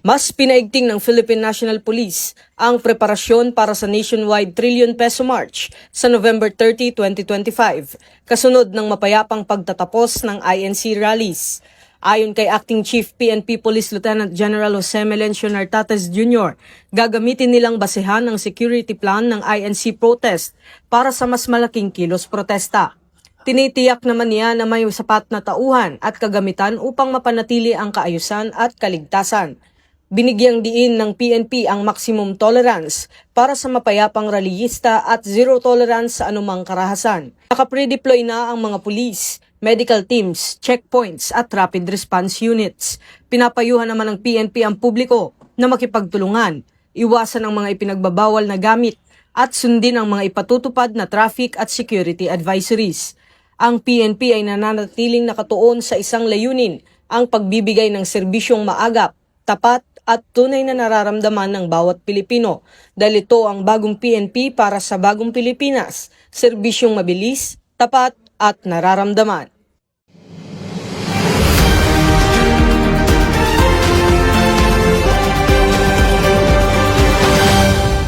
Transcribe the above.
Mas pinaigting ng Philippine National Police ang preparasyon para sa nationwide trillion peso march sa November 30, 2025, kasunod ng mapayapang pagtatapos ng INC rallies. Ayon kay Acting Chief PNP Police Lieutenant General Jose Melencio Nartates Jr., gagamitin nilang basehan ang security plan ng INC protest para sa mas malaking kilos protesta. Tinitiyak naman niya na may sapat na tauhan at kagamitan upang mapanatili ang kaayusan at kaligtasan. Binigyang diin ng PNP ang maximum tolerance para sa mapayapang rallyista at zero tolerance sa anumang karahasan. Nakapre-deploy na ang mga pulis, medical teams, checkpoints at rapid response units. Pinapayuhan naman ng PNP ang publiko na makipagtulungan, iwasan ang mga ipinagbabawal na gamit at sundin ang mga ipatutupad na traffic at security advisories. Ang PNP ay nananatiling nakatuon sa isang layunin, ang pagbibigay ng serbisyong maagap, tapat at tunay na nararamdaman ng bawat Pilipino dahil ito ang bagong PNP para sa bagong Pilipinas, serbisyong mabilis, tapat at nararamdaman.